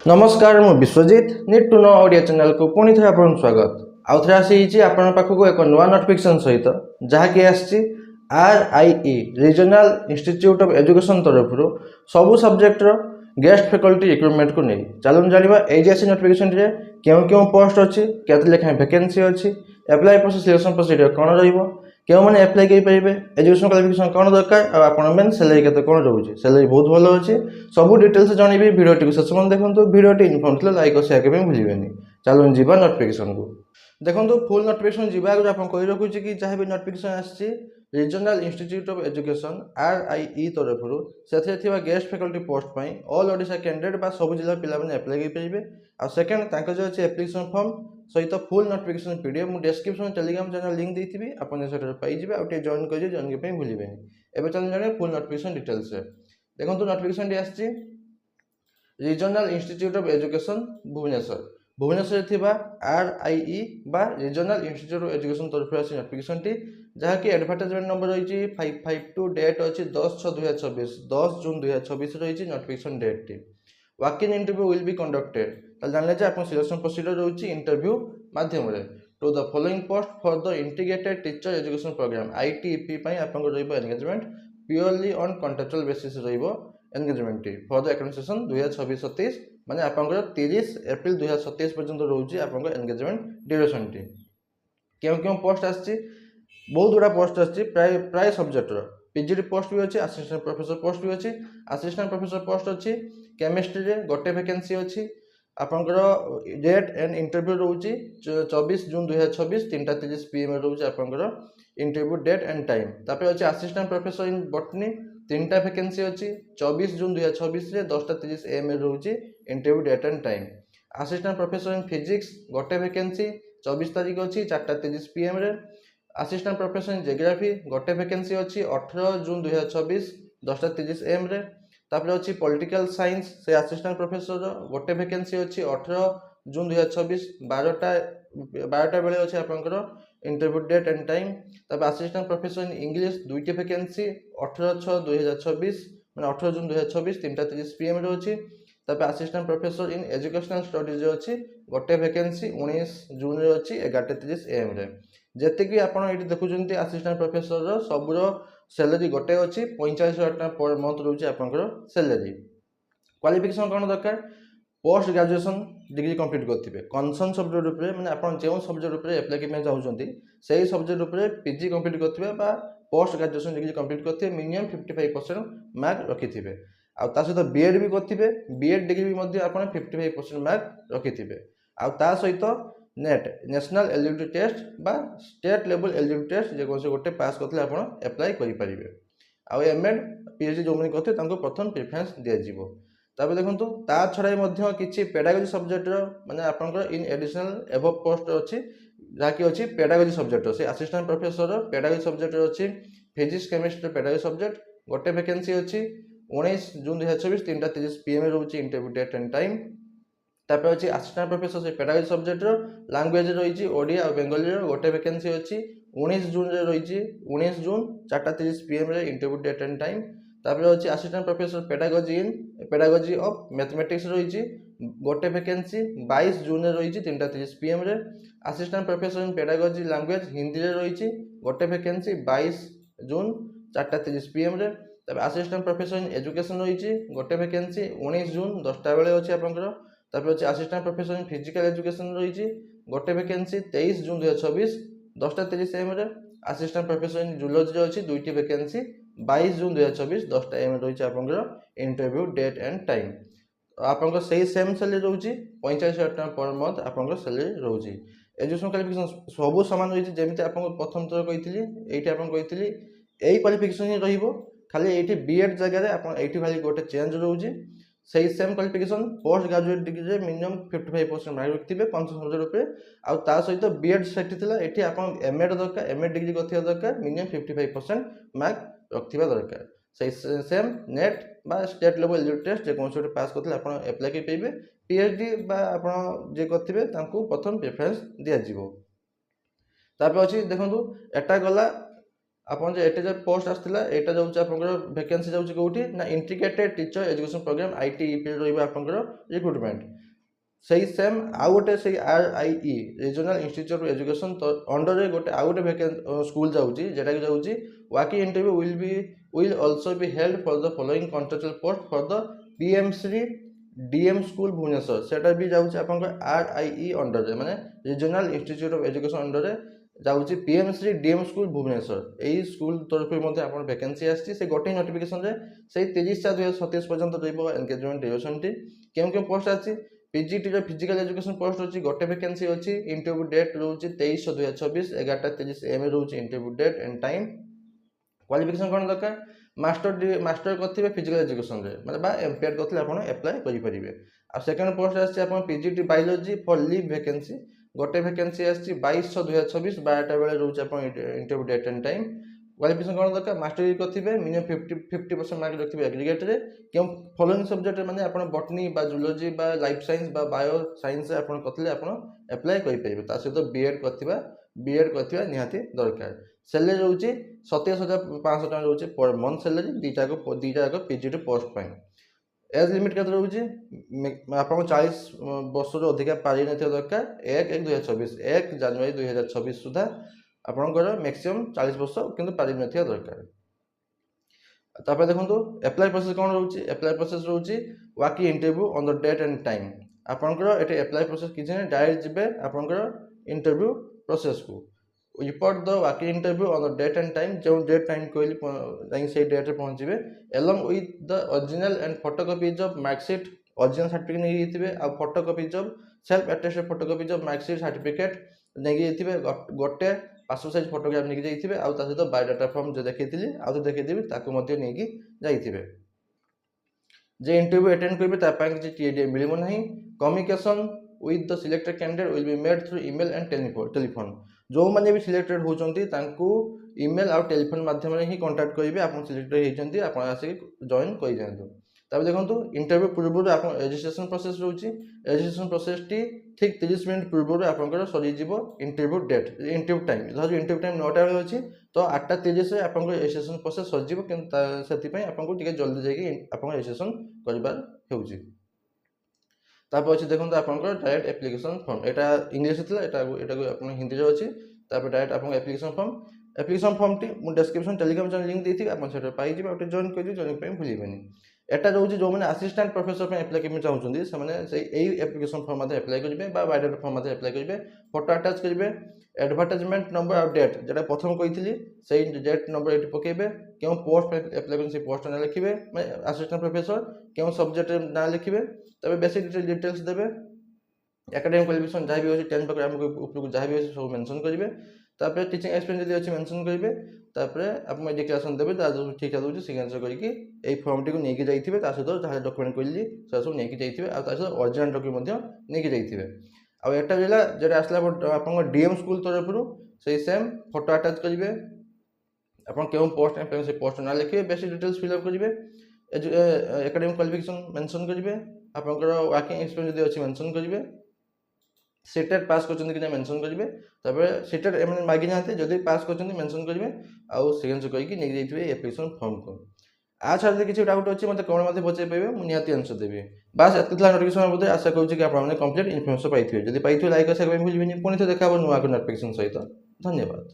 नमस्कार मु Biswajit need to know Odia channel को पुणी थे आपन स्वागत आउ थे आसी आपन पाखक एक नुआ नोटिफिकेशन सहित जहाँकि आसी RIE regional institute of education तरफ सबू सब्जेक्ट गेस्ट फैकल्टी रिक्रुटमेंट को नहीं चलून जाना एसी नोटिफिकेशन रे क्यों क्यों पोस्ट अच्छी केते लेखाएं वैकेंसी अच्छी एप्लाई प्रोसेस सिलेक्शन प्रोसीजर कौन रहिबो क्यों मैंने एप्लाई करेंगे एजुकेशन क्वालिफिकेशन कौन दरकार और आपन सैलरी केते कौन रोचे सैलरी बहुत भल अच्छे सब डिटेल्स जानवी भिडियो शेष मन देखो भिडियो इनफर्म थे लाइक और शेयर करने भूलें चलो जीवा नोटिफिकेशन को देखो फुल नोटिफिकेशन जीवा आप कही रखुच्छी कि जहाँ भी नोटिफिकेशन आसी regional institute of education RIE तरफ से गेस्ट फैकल्टी पोस्ट पर ऑल ओडिशा कैंडिडेट बा सब जिला पिला एप्लाई करेंगे आ सेकेंड जो अच्छे एप्लिकेशन फॉर्म सहित फुल नोटिफिकेशन पीडीएफ मुझे डिस्क्रिप्शन टेलीग्राम चैनल लिंक देती आपने पाइबे आउटे जॉइन कर जॉइन करने भूलें एवं चल जाने फुल नोटिफिकेशन डिटेल्स देखो नोटिफिकेशन टी आसी regional institute of education Bhubaneswar RIE बा रीजनल इंस्टीट्यूट ऑफ एजुकेशन तरफ आसी नोटिफिकेशन टी जहाँकि एडवर्टाइजमेंट नंबर रही 552 डेट अच्छी 10/6/2024 10 जून 2024 रही नोटिफिकेशन डेट टी walk in interview will be conducted जानले आप सिलेक्शन प्रोसीजर रही इंटरव्यू मध्यम to the following post for the integrated teacher education programme ITEP आपको engagement purely on contractual basis engagement for the academic session 2026-27 माने आपंकर 30 April 2027 पर्यंत रोचे आप एंगेजमेंट ड्यूरेशन टी क्यों क्यों पोस्ट आसी बहुत गुड़ा पोस्ट आसी प्राय सब्जेक्ट PGD पोस्ट भी अच्छी असिस्टेंट प्रोफेसर पोस्ट भी अच्छी असिस्टेंट प्रोफेसर पोस्ट अच्छी केमिस्ट्री रे गोटे वैकेंसी अच्छी आपंकर डेट एंड इंटरव्यू रोचे 24 जून 2026 3:30 PM रोचे आपंकर इंटरव्यू डेट एंड टाइम तापर अच्छे असिस्टेंट प्रोफेसर इन बॉटनी 3टा वैकेंसी अच्छी 24 जून 2026 रे 10:30 AM रोचे interview date and time assistant professor in physics गोटे वैकेंसी 24 तारीख अच्छी 4:30 PM रे असिस्टेंट प्रोफेसर इन जियोग्राफी गोटे वैकेंसी अच्छी 18 जून 2026 10:30 AM रे तापर अच्छी पॉलिटिकल साइंस से असिस्टेंट प्रोफेसर गोटे वैकेंसी अच्छी 18 जून 2026 12टा बेले अच्छे आपंकर इंटरव्यू डेट एंड टाइम तापर assistant professor in English 2टी vacancy 18/6/2026 मैंने 18 जून 2026 3:30 PM रे अच्छी तापर assistant professor in educational studies अच्छी गोटे वैकेंसी 19 जून रे अच्छी 11:30 AM रे जेतिकी आपन ये देखुं असिस्टेंट प्रोफेसर सबूर सैलरी गोटे अच्छी 45,000 टका पर मंथ रोचे आपंकर सैलरी क्वालिफिकेशन कौन दरकार पोस्ट ग्रेजुएशन डिग्री कंप्लीट करते कनसर्न सब्जेक्ट उपरे मैंने आप जो सब्जेक्ट उपरे एप्लाई करने चाहते से सब्जेक्ट उपरे PG कंप्लीट करते पोस्ट ग्रेजुएशन डिग्री कंप्लीट करते मिनिमम 55% मार्क रखिथे आ सहित BEd भी करते BEd डिग्री भी आप 55% मार्क रखिथे आ सहित नेट नेशनल एलिजिबिलिटी टेस्ट बा स्टेट लेवल एलिजिबिलिटी टेस्ट जेकोसी गोटे पास करते आप एप्लाई करेंगे आउ MEd PhD जो मैंने करते प्रथम प्रिफरेन्स दिज्व तापर देखो ता छड़ा कि पेडागोजी सब्जेक्ट माने आपंकर इन एडिशनल एभव पोस्ट अच्छी जहाँकि अच्छी पेडागोजी सब्जेक्ट से असिस्टेंट प्रोफेसर पेडागोजी सब्जेक्ट अच्छी फिजिक्स केमिस्ट्री पेडागोजी सब्जेक्ट गोटे वैकेंसी अच्छी 19 जून 2026 3:30 PM रोचे इंटरव्यू डेट एंड टाइम तापर अच्छी असिस्टेंट प्रोफेसर से पेडागोजी सब्जेक्ट लैंग्वेज रही ओडिया और बेंगली गोटे वैकेंसी अच्छी 19 जून रही 19 जून 4:30 PM interview date and time तापर अच्छी assistant professor pedagogy of mathematics रही गोटे वैकेंसी 22 जून रही 3:30 PM assistant professor in pedagogy language Hindi रही गोटे वैकेंसी 22 जून 4:30 PM तापर असिस्टेंट प्रोफेसर इन एजुकेशन रही गोटे वैकेंसी 19 जून 10टा बेले अच्छी आपंकर तापर अच्छे assistant professor in physical education रही गोटे vacancy 23 June 2026 10:30 AM assistant professor in zoology अच्छी 2टी वैकेंसी 22 जून 2026 10टा AM रही आपंकर इंटरव्यू डेट एंड टाइम आपंकर सही सेम सैलरी रोचे 45,000 टका पर मंथ आपंकर सैलरी रोचे एजुकेशन क्वालिफिकेशन सब सामान रही जमी आप प्रथम थर कही यही क्वालिफिकेशन ही रही खाली ये BEd जगह आप खाली गोटे चेंज रोचे सही same qualification post graduate degree minimum 55% mark रखिथे कनसर्न सब्जेक्ट उपरे आ सहित BEd सेठी थिला एठी आपन MEd दरकार MEd डिग्री करथिया दरकार मिनिमम 55% मार्क रखथिबा दरकार सही सेम नेट बा स्टेट लेवल एलिजिबिलिटी टेस्ट जे कोनसे पास करथिले आपन अप्लाई कर पेबे PhD बा आपन जे करथिबे तांको प्रथम प्रेफरेंस दिया जिवो तापर अछि देखंतु एटा गला आपन जो एटे जो पोस्ट आसला एटा जाउछ आपनकर वैकेंसी जाउछ कोठी ना integrated teacher education programme ITEP रहइबा आपनकर रिक्रूटमेंट ସେଇ ସେମ୍ ଆଉ ଗୋଟେ ସେଇ RIE regional institute of education ଅଣ୍ଡରରେ ଗୋଟେ ଆଉ ଗୋଟେ ସ୍କୁଲ ଯାଉଛି, ଯେଟାକି ଯାଉଛି walk-in interview will also be held for the following contractual post for the PMC DM school Bhubaneswar. ସେଟା ବି ଯାଉଛି ଆପଣଙ୍କ RIE ଅଣ୍ଡରରେ, ମାନେ ରିଜନାଲ ଇନଷ୍ଟିଚ୍ୟୁଟ୍ ଅଫ୍ ଏଜୁକେସନ୍ ଅଣ୍ଡରରେ ଯାଉଛି PMC DM ସ୍କୁଲ ଭୁବନେଶ୍ୱର। ଏଇ ସ୍କୁଲ ତରଫରୁ ମଧ୍ୟ ଆପଣ ଭ୍ୟାକେନ୍ସି ଆସିଛି। ସେ ଗୋଟେ ନୋଟିଫିକେସନରେ ସେଇ 30/4/2027 ପର୍ଯ୍ୟନ୍ତ ରହିବ ଏନଗେଜମେଣ୍ଟ ଡ୍ୟୁରେସନଟି। କେଉଁ କେଉଁ ପୋଷ୍ଟ ଅଛି? PGTର ଫିଜିକାଲ ଏଜୁକେସନ ପୋଷ୍ଟ ଅଛି, ଗୋଟେ ଭ୍ୟାକେନ୍ସି ଅଛି। ଇଣ୍ଟରଭ୍ୟୁ ଡେଟ୍ ରହୁଛି 23/6/2024, 11:30 AM ରହୁଛି interview date and time. Qualification कौन दरकार? मास्टर करथिबे फिजिकल एजुकेशन रे, मतलब बा एमपीएड करथिले आपण अप्लाई करि परिबे। आ सेकंड पोस्ट आछि आपण PGT biology for leave vacancy, गोटे वैकेंसी आछि 22/6/2024, 12टा बेले रहउछ आपण interview date and time. Qualification कौन दरकार? मास्टर करथिबे, मिनिमम 50% मार्क रखिबे एग्रीगेट रे। केम फॉलोइंग सब्जेक्ट माने आपण बॉटनी बा जूलॉजी बा लाइफ साइंस बा बायो साइंस रे आपण करथिले आपण अप्लाई करि परिबे। ता सहित बीएड करथिबा निहाती दरकार। सैलरी रहउछि 27,500 टका रहउछि पर मंथ सैलरी, दीटा जाक PGT post pine. Age limit केते रहउछि? आपण 40 वर्ष रो अधिका पारि नथिया दरकार। 1/1/2024, 1 जनवरी 2026 सुधा आपणकर मैक्सिमम 40 वर्ष किंतु पारि नथिया दरकार। तापर देखंतु अप्लाई प्रोसेस कोन रहउछि? अप्लाई प्रोसेस रहउछि walk-in interview on the date and time. आपणकर एटे अप्लाई प्रोसेस किछि नै, डायरेक्ट जिबे आपणकर इंटरव्यू प्रोसेस को। Report the walk-in interview on the date and time, जो डेट टाइम कहली जाई से डेट रे पहुंचबे, along with the original and photocopies of marksheet, original certificate नै जइथिबे आ photocopies of self attested photocopies of marksheet certificate नै जइथिबे। गोटे पासपोर्ट साइज फोटोग्राफ नै जइथिबे, आ ता सहित बायोडाटा फॉर्म जे देखैथिली आ तो देखैथिबे ताको मध्ये नै जइथिबे। जे इंटरव्यू अटेंड करबे ता पाइ कि टीडीए मिलिबो नाही। Communication with the selected candidate will be made through email and telephone। जो माने भी सिलेक्टेड होचंती तांकू ईमेल और टेलीफोन माध्यम रे ही कांटेक्ट करिवे। आपण सिलेक्टेड हेचंती, आपण आसी जॉइन करि जांतु। तबे देखंतु इंटरव्यू पूर्व आपण रजिस्ट्रेशन प्रोसेस रहउची। रजिस्ट्रेशन प्रोसेस टी ठीक 30 मिनिट पूर्व आपनकर सरी जीवो इंटरव्यू डेट, इंटरव्यू टाइम। धर इंटरव्यू टाइम 9टा बेले अछि तो 8:30 रे आपनकर रजिस्ट्रेशन प्रोसेस सरी जीवो, किंतु सेति पय आपनको टिके जल्दी जाई आपन रजिस्ट्रेशन करबार हेउची। तापर अच्छे देखो आपंकर डायरेक्ट एप्लिकेशन फॉर्म, एटा इंग्लिश थिला, एटा आपन हिंदी रे अछि। तापर डायरेक्ट आपन एप्लिकेशन फॉर्म टी मु डिस्क्रिप्शन टेलीग्राम चैनल लिंक देथि, आपन सेटा पाइ जिबे। ओटे जॉइन करि जॉइन पे भूलिबेनी। एटा रहउछि जो माने असिस्टेंट प्रोफेसर पे अप्लाई करबे चाहुछन्ती, से माने से एई एप्लिकेशन फॉर्म मध्ये अप्लाई करिवे बा बायोडाटा फॉर्म मध्ये अप्लाई करिवे। फोटो अटैच करिवे, एडवर्टाइजमेंट नंबर और डेट जेटा प्रथम कहिथिली सेई डेट नंबर एटी पकेबे। केउ पोस्ट पे अप्लाई करन से पोस्ट ना लिखिबे, माने असिस्टेंट प्रोफेसर केउ सब्जेक्ट ना लिखिबे। तबे बेसिक डिटेल्स देबे, एकेडमिक क्वालिफिकेशन जहाँ भी अछि 10 पर हमको ऊपर को जहाँ भी अछि सब मेंशन करिवे। तापर टीचिंग एक्सपीरियंस जदि अछि मेंशन करिवे। तापर आपण डिक्लेरेशन देबे, ता जो ठीक ठाक होछि सिग्नेचर करिकि एई फॉर्म टी को नेकी जाइथिबे। ता सहित जहाँ डॉक्यूमेंट कइली से सब नेकी जाइथिबे, आ ता सहित ओरिजिनल डॉक्यूमेंट मध्ये नेकी जाइथिबे। आ एटा जेला जेटा आसला आपण डीएम स्कूल तरफरु सेई सेम फोटो अटैच करिवे। आपण केउ पोस्ट पे से पोस्ट ना लिखिबे, बेसिक डिटेल्स फिल अप करिवे, एकेडमिक क्वालिफिकेशन मेंशन करिवे, आपनकर वर्किंग एक्सपीरियंस जदि अछि मेंशन करिवे, सेटेड पास करछन कि मेंशन करिवे। तबे सेटेड एमन मागी जाते जदि पास करछन मेंशन करिवे, आ सिग्नेचर करिकि नेक जाइथिबे एप्लिकेशन फॉर्म को। आ छाड़ किछि डाउट अछि मते कोन मते बचै पेबे, मु निहाती आंसर देबे। बस एतला नोटिफिकेशन मध्ये आशा करूछि कि आपण माने कंप्लीट इन्फॉर्मेशन पाइथिबे। जदि पाइथिबे लाइक और शेयर करबे भूलिबेनी। पुणी तो देखाबो नुवा को नोटिफिकेशन सहित। धन्यवाद।